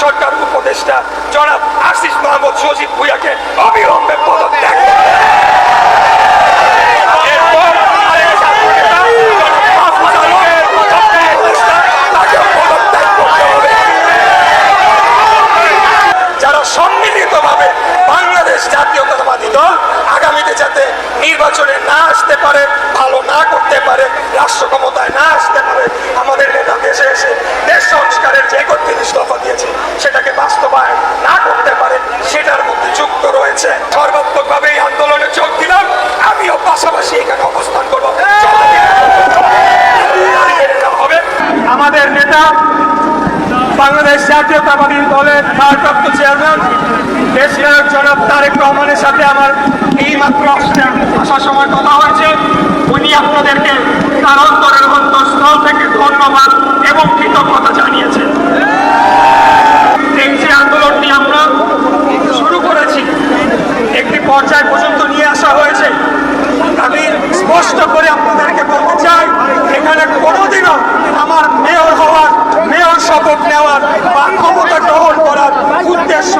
সরকার উপদেষ্টা জনাব আসিফ মাহমুদ সজীব ভুঁইয়াকে অবিলম্বে পদত্যাগ যারা সম্মিলিতভাবে বাংলাদেশ জাতীয়তাবাদী দল আগামীতে যাতে নির্বাচনে না আসতে পারে, ভালো না করতে পারে, রাষ্ট্র ক্ষমতায় না আসতে পারে, আমাদের নেতা দেশে এসে দেশ সংস্কারের যে ৩১ দফা দিয়েছে সেটাকে বাস্তবায়ন না করতে পারে, সেটার মধ্যে যুক্ত রয়েছে। সর্বাত্মকভাবে এই আন্দোলনে যোগ দিলাম, আমিও পাশাপাশি এখানে অবস্থান করবো। হবে আমাদের নেতা বাংলাদেশ জাতীয়তাবাদী দলের ভারপ্রাপ্ত চেয়ারম্যান দেশ নায়ক জনাব তারেক রহমানের সাথে আমার এই মাত্র আসার সময় কথা হয়েছে। উনি আপনাদেরকে তার অন্তরের অন্তঃস্থল থেকে ধন্যবাদ এবং কৃতজ্ঞতা জানিয়েছেন। এই যে আন্দোলনটি আমরা শুরু করেছি, একটি পর্যায় পর্যন্ত নিয়ে আসা হয়েছে। আমি স্পষ্ট করে আপনাদেরকে বলতে চাই, এখানে কোনোদিনও আমার মেয়র হওয়ার, মেয়র শপথ নেওয়ার বা ক্ষমতা গ্রহণ করার উদ্দেশ্য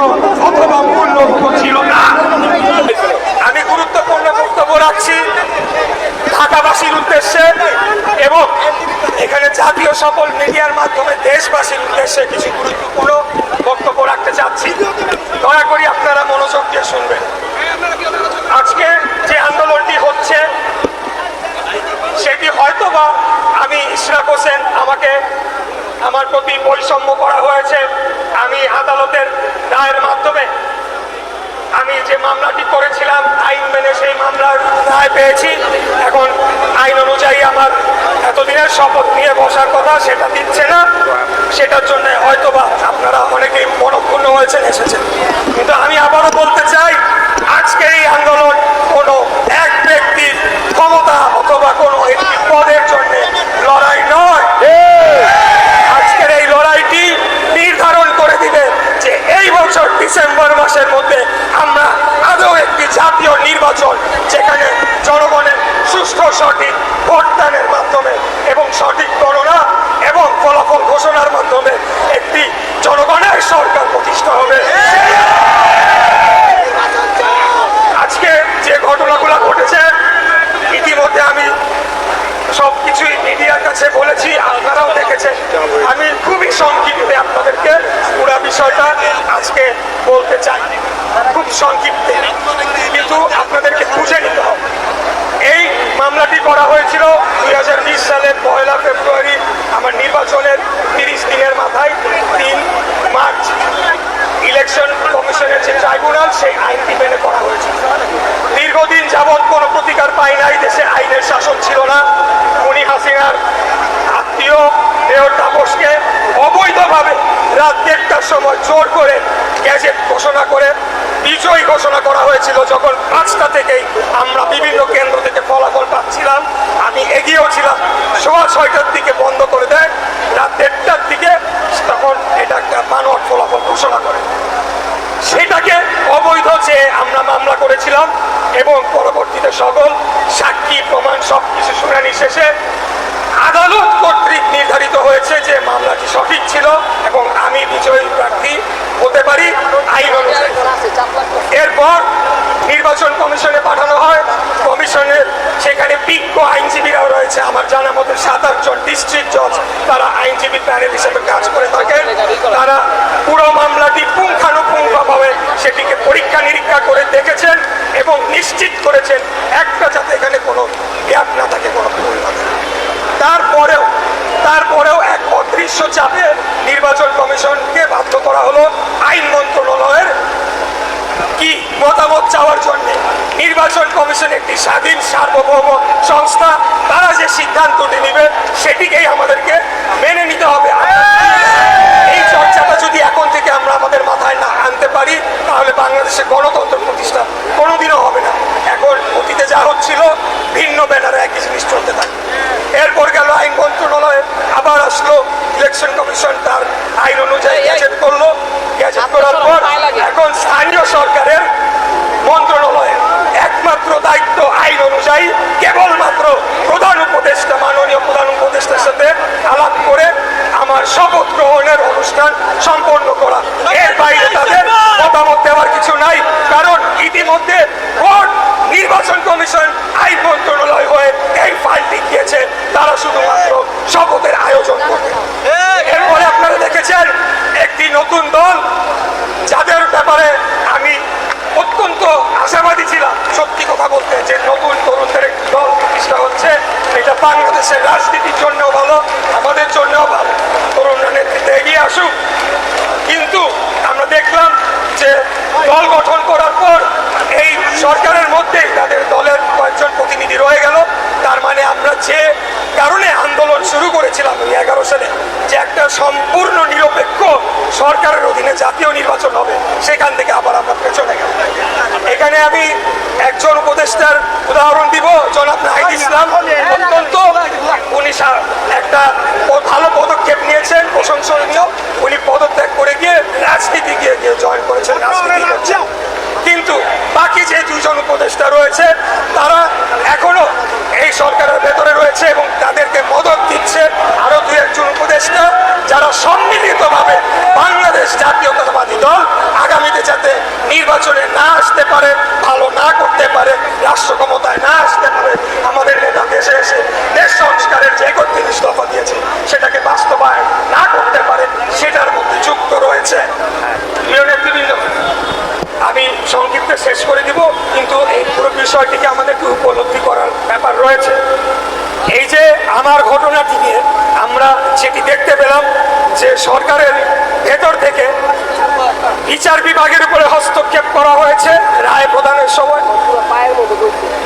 অথবা মূল লক্ষ্য ছিল না। আমি গুরুত্বপূর্ণ বক্তব্য রাখছি ঢাকাবাসীর উদ্দেশ্যে এবং এখানে জাতীয় সকল মিডিয়ার মাধ্যমে দেশবাসীর উদ্দেশ্যে কিছু গুরুত্বপূর্ণ বক্তব্য রাখতে চাচ্ছি। দয়া করে আপনারা মনোযোগ দিয়ে শুনবেন। আজকে যে আন্দোলনটি হচ্ছে সেটি হয়তোবা আমি ইশরাক হোসেন, আমাকে আমার প্রতি বৈষম্য করা হয়েছে। আমি আদালতের রায়ের মাধ্যমে আমি যে মামলাটি করেছিলাম আইন মেনে সেই মামলার রায় পেয়েছি। এখন আইন অনুযায়ী আমার এতদিনের শপথ নিয়ে বসার কথা সেটা দিচ্ছে না। সেটার জন্য হয়তোবা আপনারা অনেকেই মনক্ষুণ্ণ হয়েছেন, এসেছেন। কিন্তু আমি আবারও বলতে চাই, আজকে এই আন্দোলন কোনো এক ব্যক্তির ক্ষমতা অথবা কোনো একটি পদের জন্য লড়াই নয়। আজকের এই লড়াইটি নির্ধারণ করে দিবে যে এই বছর ডিসেম্বর মাসের মধ্যে আমরা আদৌ একটি জাতীয় নির্বাচন, যেখানে জনগণের সুষ্ঠু সঠিক ভোটদানের মাধ্যমে এবং সঠিক গণনা এবং ফলাফল ঘোষণার মাধ্যমে একটি জনগণের সরকার প্রতিষ্ঠা হবে। আজকে যে ঘটনাগুলো ঘটেছে ইতিমধ্যে আমি সবকিছুই মিডিয়ার কাছে বলেছি, আপনারাও দেখেছেন। আমি খুবই সংক্ষিপ্তে আপনাদেরকে পুরো বিষয়টা আজকে বলতে চাই, খুব সংক্ষিপ্তে, কিন্তু আপনাদেরকে বুঝে নিতে হবে। এই মামলাটি করা হয়েছিল 2020 সালের 1 ফেব্রুয়ারি, আমার নির্বাচনের 30 দিনের মাথায় 3 মার্চ ইলেকশন কমিশনের যে ট্রাইব্যুনাল সেই আইনটি মেনে করা হয়েছিল। দীর্ঘদিন যাবৎ কোনো প্রতিকার পাই নাই, দেশে আইনের শাসন ছিল না। খুনি হাসিনার আত্মীয় মেয়র তাপসকে অবৈধভাবে রাত 1টার সময় জোর করে গ্যাজেট ঘোষণা করে বিজয়ী ঘোষণা করা হয়েছিল। যখন 5টা থেকেই আমরা বিভিন্ন কেন্দ্র থেকে ফলাফল পাচ্ছিলাম, আমি এগিয়েও ছিলাম। 6:15টার দিকে বন্ধ করে দেয়, রাত 1টার দিকে তখন এটা একটা বানোয়াট ফলাফল ঘোষণা করে। সেটাকে অবৈধ যে আমরা মামলা করেছিলাম এবং পরবর্তীতে সকল সাক্ষী প্রমাণ সবকিছু শুনানি শেষে আদালত কর্তৃক নির্ধারিত হয়েছে যে মামলাটি সঠিক ছিল এবং আমি বিজয়ী প্রার্থী হতে পারি আইন অনুযায়ী। এরপর নির্বাচন কমিশনে পাঠানো হয়। কমিশনের সেখানে বিজ্ঞ আইনজীবীরাও রয়েছে, আমার জানা মতে 7-8 জন ডিস্ট্রিক্ট জজ, তারা আইনজীবী প্যানেল হিসেবে কাজ করে থাকেন। তারা পুরো মামলাটি পুঙ্খানুপুঙ্খভাবে সেটিকে পরীক্ষা নিরীক্ষা করে দেখেছেন এবং নিশ্চিত করেছেন একটা যাতে এখানে কোনো গ্যাপ না থাকে, কোনো ভুল না থাকে। তারপরেও এক অদৃশ্য চাপে নির্বাচন কমিশনকে বাধ্য করা হলো আইন মন্ত্রণালয়ের কি মতামত চাওয়ার জন্য। নির্বাচন কমিশন একটি স্বাধীন সার্বভৌম সংস্থা, তারা যে সিদ্ধান্তটি নেবে সেটিকেই আমাদেরকে মেনে নিতে হবে। এই চর্চাটা যদি এখন থেকে আমরা আমাদের মাথায় না আনতে পারি, তাহলে বাংলাদেশে গণতন্ত্র প্রতিষ্ঠা কোনোদিনও হবে না। এখন অতীতে যা হচ্ছিল ভিন্ন ব্যানারে একই জিনিস চলতে থাকে। এরপর গেল আইন মন্ত্রণালয়, আবার আসলো ইলেকশন কমিশন, তার আইন অনুযায়ী গ্যাজেট করলো। গ্যাজেট করার পর এখন স্থানীয় সরকারের মন্ত্রণালয়ের একমাত্র দায়িত্ব আইন অনুযায়ী কেবলমাত্র মাত্র প্রধান উপদেষ্টা, মাননীয় প্রধান উপদেষ্টার সাথে আলাপ করে আমার শপথ গ্রহণের অনুষ্ঠান সম্পন্ন করা। এর বাইরে তাদের মতামত দেওয়ার কিছু নাই, কারণ ইতিমধ্যে ভোট নির্বাচন কমিশন আইন মন্ত্রণালয় হয়ে এই ফাইলটি দিয়েছে, তারা শুধুমাত্র শপথের আয়োজন করবে। এরপরে আপনারা দেখেছেন একটি নতুন দল, যাদের ব্যাপারে আমি অত্যন্ত আশাবাদী ছিলাম, সত্যি কথা বলতে, যে নতুন তরুণদের একটি দল প্রতিষ্ঠা হচ্ছে। এটা বাংলাদেশের রাজনীতির জন্য ভালো, আমাদের জন্যও ভালো, তরুণরা নেতৃত্বে এগিয়ে আসুক। কিন্তু আমরা দেখলাম যে দল গঠন করার পর এই সরকারের মধ্যেই তাদের দলের কয়েকজন প্রতিনিধি রয়ে গেল। তার মানে আমরা যে কারণে আন্দোলন শুরু করেছিলাম 2011 সালে, যে একটা সম্পূর্ণ নিরপেক্ষ সরকারের অধীনে জাতীয় নির্বাচন হবে, সেখান থেকে আবার আমরা পেছনে গেলাম। এখানে আমি একজন উপদেষ্টার উদাহরণ দিব, জনাব নাহিদ ইসলাম। অত্যন্ত উনি একটা ভালো পদক্ষেপ নিয়েছেন, প্রশংসনীয়। উনি পদত্যাগ করে গিয়ে রাজনীতি গিয়ে জয়েন করেছেন, রাজনীতি করছেন। কিন্তু বাকি যে দুজন উপদেষ্টা রয়েছে তারা এখনো এই সরকারের ভেতরে রয়েছে এবং তাদেরকে মদত দিচ্ছে আরো দুই একজন উপদেষ্টা, যারা সম্মিলিতভাবে বাংলাদেশ জাতীয়তাবাদী দল আগামীতে যাতে নির্বাচনে না আসতে পারে, ভালো না করতে পারে, রাষ্ট্র ক্ষমতায় না আসতে পারে, আমাদের নেতা দেশে এসে দেশ সংস্কারের যে ৩১ দফা দিয়েছে সেটাকে বাস্তবায়ন না করতে পারে, সেটার মধ্যে যুক্ত রয়েছে। প্রিয় নেতৃবৃন্দ, আমি সংক্ষিপ্ত শেষ করে দিব, কিন্তু এই পুরো বিষয়টিকে আমাদেরকে উপলব্ধি করার ব্যাপার রয়েছে। এই যে আমার ঘটনাটি নিয়ে আমরা যেটি দেখতে পেলাম, যে সরকারের ভেতর থেকে বিচার বিভাগের উপরে হস্তক্ষেপ করা হয়েছে রায় প্রদানের সময়,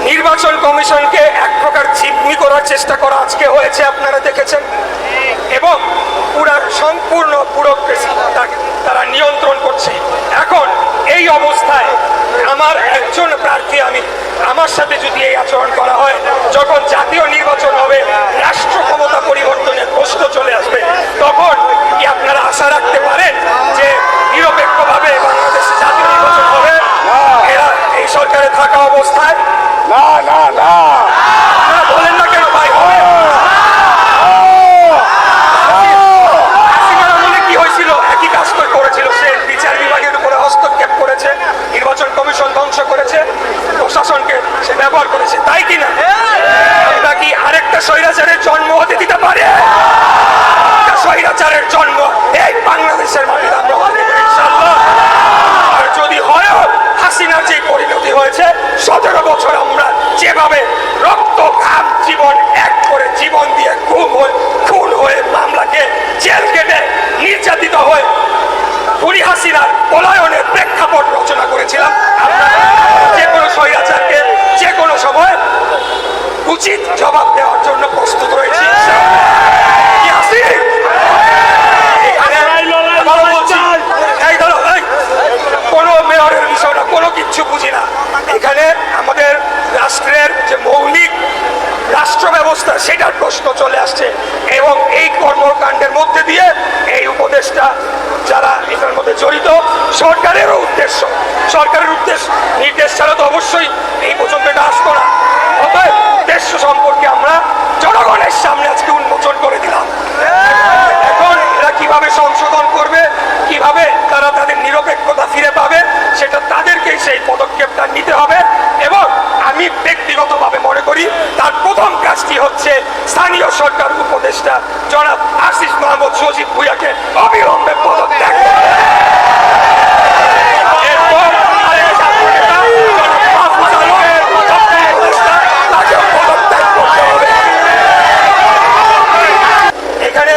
নির্বাচন কমিশনকে এক প্রকার জিম্মি করার চেষ্টা করা আজকে হয়েছে, আপনারা দেখেছেন। এবং সম্পূর্ণ ব্যুরোক্রেসি তারা নিয়ন্ত্রণ করছে। এখন এই অবস্থায় আমার একজন প্রার্থী, আমার সাথে যদি এই আচরণ করা হয়, যখন জাতীয় নির্বাচন হবে, রাষ্ট্র ক্ষমতা পরিবর্তনের প্রশ্ন চলে আসবে, তখন কি আপনারা আশা রাখতে পারেন যে নিরপেক্ষভাবে বাংলাদেশে জাতীয় নির্বাচন হবে? এরা এই সরকারে থাকা অবস্থায় না না না আপনারা বলেন না কেন ভাই? কি হয়েছিল? একই কাজ করেছিল সে, বিচার বিভাগের উপরে হস্তক্ষেপ করেছে, নির্বাচন কমিশন ধ্বংস করেছে, প্রশাসনকে সে ব্যবহার করেছে, তাই কিনা? আমরা কি আরেকটা স্বৈরাচারের জন্ম হতে দিতে পারি? স্বৈরাচারের জন্ম এই বাংলাদেশের মাটিতে আমরা হতে দেব ইনশাআল্লাহ। আর যদি হয় হাসিনার যে পরিণতি হয়েছে, 17 বছর আমরা যেভাবে রক্ত ঘাম জীবন এক করে জীবন দিয়ে খুন হয়ে মামলাকে জেল কেটে নির্যাতিত হয়ে খুনি হাসিনার পলায়নের প্রেক্ষাপট রচনা করেছিলাম, আমরা যে কোনো স্বৈরাচারকে যে কোনো সময় উচিত জবাব দেওয়ার জন্য প্রস্তুত রয়েছি। কোনো মেয়রের বিষয় না, কোনো কিচ্ছু বুঝি না। এখানে আমাদের রাষ্ট্রের যে মৌলিক রাষ্ট্র ব্যবস্থা, সেটার প্রশ্ন চলে আসছে। এবং এই কর্মকাণ্ডের মধ্যে দিয়ে এই উপদেষ্টা যারা এটার মধ্যে জড়িত, সরকারেরও উদ্দেশ্য, সরকারের নির্দেশ ছাড়া তো অবশ্যই এই পর্যন্ত এটা আসতো না। অতএব উদ্দেশ্য সম্পর্কে আমরা জনগণের সামনে আজকে উন্মোচন করে দিলাম। এখন এরা কিভাবে সংশোধন করবে, কিভাবে তারা তাদের নিরপেক্ষতা ফিরে পাবে, সেটা তাদেরকেই সেই পদক্ষেপটা নিতে হবে। এবং আমি ব্যক্তিগতভাবে মনে করি তার প্রথম কাজটি হচ্ছে স্থানীয় সরকার উপদেষ্টা জনাব আসিফ মাহমুদ সজীব ভুঁইয়াকে অবিলম্বে পদত্যাগ করতে হবে। এরপর আরেকটা নেতা জনাব মাহফুজ আলমের উপদেষ্টা, তাকেও পদত্যাগ করতে হবে। এখানে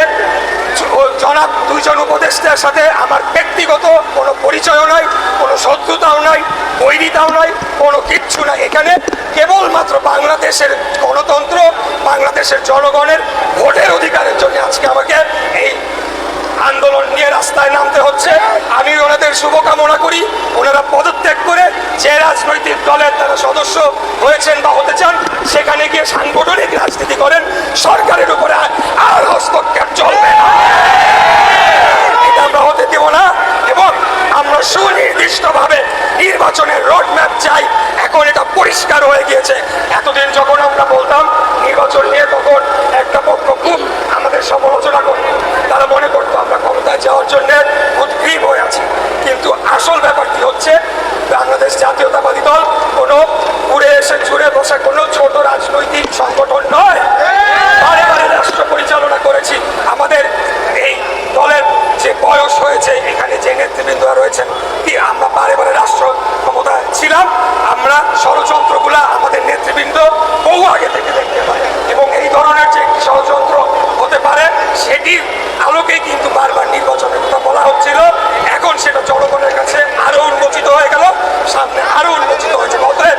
জনাব দুইজন উপদেষ্টার সাথে আমার ব্যক্তিগত কোনো পরিচয়ও নাই, কোনো শত্রুতাও নাই, বৈরিতাও নাই, কোনো কিচ্ছু নাই। এখানে কেবলমাত্র বাংলাদেশের গণতন্ত্র, বাংলাদেশের জনগণের ভোটের অধিকারের জন্য আজকে আমাকে এই আন্দোলন নিয়ে রাস্তায় নামতে হচ্ছে। আমি ওনাদের শুভকামনা করি, ওনারা পদত্যাগ করে যে রাজনৈতিক দলের তারা সদস্য হয়েছেন বা হতে চান, সেখানে গিয়ে সাংগঠনিক রাজনীতি করেন, সরকারের উপরে আর হস্তক্ষেপ চলবে না, এটা আমরা হতে দেব না। এবং আমরা সুনির্দিষ্টভাবে নির্বাচনের রোড ম্যাপ চাই। এখন এটা পরিষ্কার হয়ে গিয়েছে। এতদিন যখন আমরা বলতাম নির্বাচন নিয়ে তখন একটা পক্ষ খুব আমাদের সমালোচনা করত। তারা মনে করতো আমরা ক্ষমতায় যাওয়ার জন্য উদ্গ্রীব হয়ে আছি। কিন্তু আসল ব্যাপারটি হচ্ছে বাংলাদেশ জাতীয়তাবাদী দল কোনো উড়ে এসে জুড়ে বসা কোনো ছোট রাজনৈতিক সংগঠন নয়। বারে বারে রাষ্ট্র পরিচালনা করেছি। আমাদের এই দলের যে বয়স হয়েছে, এখানে যে নেতৃবৃন্দরা রয়েছেন, কি আমরা বারে বারে রাষ্ট্র ক্ষমতায় ছিলাম। আমরা ষড়যন্ত্রগুলা আমাদের নেতৃবৃন্দ বহু আগে থেকে দেখতে পাই এবং এই ধরনের যে একটি ষড়যন্ত্র হতে পারে সেটির আলোকেই কিন্তু বারবার নির্বাচনের কথা বলা হচ্ছিল। এখন সেটা জনগণের কাছে আরো উন্মোচিত হয়ে গেল, সামনে আরো উন্মোচিত হয়েছে। অতএব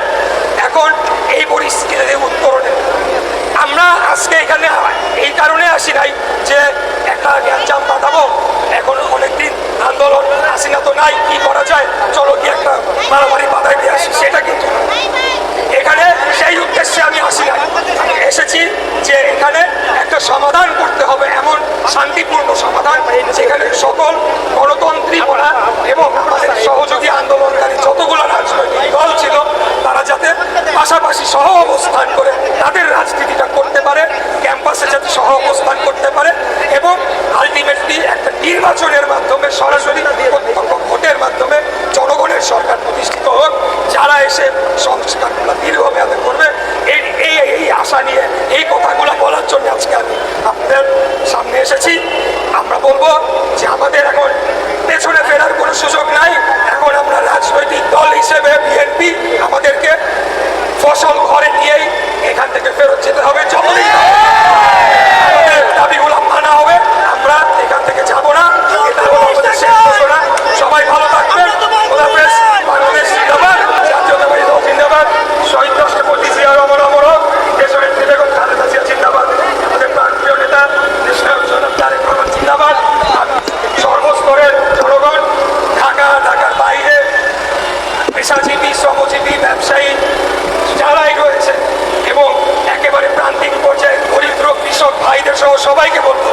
এখন এই পরিস্থিতিতে উত্তরণে আমরা আজকে এখানে এই কারণে আসি নাই যে একটা গ্যাঞ্জাম পাঠাবো, এখন অনেকদিন আন্দোলন হাসিনা তো নাই, কি করা যায়, চলো কি একটা মারামারি বাধাই দিয়ে আসি, সেটা কিন্তু এখানে সেই উদ্দেশ্যে আমি আসি নাই। আমি এসেছি যে এখানে একটা সমাধান করতে হবে, এমন শান্তিপূর্ণ সমাধান যেখানে সকল গণতন্ত্রী বলা এবং আমাদের সহযোগী আন্দোলনকারী যতগুলো রাজনৈতিক দল ছিল তারা যাতে পাশাপাশি সহ অবস্থান করে তাদের রাজনীতিটা করতে পারে, ক্যাম্পাসে যাতে সহ অবস্থান করতে পারে এবং আলটিমেটলি একটা নির্বাচনের মাধ্যমে সরাসরি প্রত্যক্ষ ভোটের মাধ্যমে জনগণের সরকার প্রতিষ্ঠিত হোক, যারা এসে সংস্কারগুলো দীর্ঘমেয়াদে করবে। এই আশা নিয়ে এই কথাগুলো বলার জন্য আজকে আমি আপনাদের সামনে এসেছি। আমরা বলবো যে আমাদের এখন পেছনে ফেরার কোনো সুযোগ নাই। এখন আমরা রাজনৈতিক দল হিসেবে বিএনপি আমাদেরকে ফসল ঘরে নিয়েই এখান থেকে ফেরত যেতে হবে। যতদিন আমাদের দাবিগুলো মানা হবে আমরা এখান থেকে যাব না। এটা হলো আমাদের শেষ ঘোষণা। সবাই ভালো থাকবেন। খোদাফেজ। বাংলাদেশ জিন্দাবাদ, জাতীয়তাবাদী দল জিন্দাবাদ, শহীদ রাষ্ট্রপতি জিয়া রহমান অমর হোক, দেশনেত্রী বেগম খালেদা জিয়া জিন্দাবাদ, আমাদের প্রান্তীয় নেতা দেশনায়ক জনাব তারেক রহমান জিন্দাবাদ। সর্বস্তরের জনগণ, ঢাকার বাইরে পেশাজীবী, শ্রমজীবী, ব্যবসায়ী যারাই রয়েছে এবং একেবারে প্রান্তিক পর্যায়ে দরিদ্র কৃষক ভাইদের সহ সবাইকে বলবো,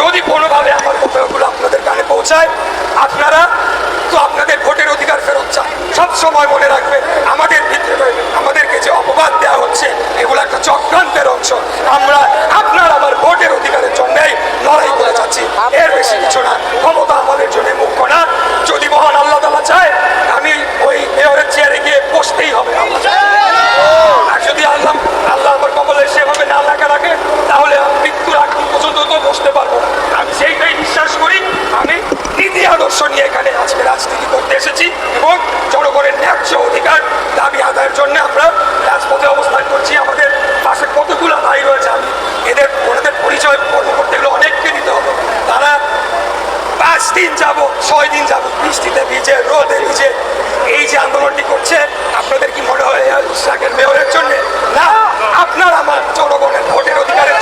যদি কোনোভাবে আমার কথাগুলো আপনাদের কানে পৌঁছায়, আপনারা তো আপনাদের ভোটের অধিকার ফেরত চান। সবসময় মনে রাখবেন আমাদের ভিতরে আমাদেরকে যে অপবাদ দেওয়া হচ্ছে এগুলো একটা চক্রান্তের অংশ। আমরা আপনার আমার ভোটের অধিকারের জন্যই লড়াই করে যাচ্ছি, এর বেশি কিছু না। ক্ষমতা আমাদের জন্য মুখ্য না। যদি মহান আল্লাহ তাআলা চায় আমি ওই মেয়রের চেয়ারে গিয়ে বসতেই হবে, আর যদি আল্লাহ আমার কপালে সেভাবে না লেখা রাখে তাহলে মৃত্যুর আগ পর্যন্ত তো বসতে পারবো না। আমি সেইটাই বিশ্বাস করি। আমি নীতি আদর্শ নিয়ে এখানে আজকে রাজনীতি করতে এসেছি এবং জনগণের ন্যায্য অধিকার দাবি আদায়ের জন্য আমরা রাজপথে অবস্থান করছি। আমাদের পাশে কতগুলো ভাই রয়েছে, আমি ওনাদের পরিচয় করতে গেলে অনেককে দিতে হবে। তারা 5 দিন যাব, 6 দিন যাব, বৃষ্টিতে ভিজে, রোদে ভিজে এই যে আন্দোলনটি করছে, আপনাদের কি মনে হয় মেয়রের জন্য? না, আপনার আমার জনগণের ভোটের অধিকারের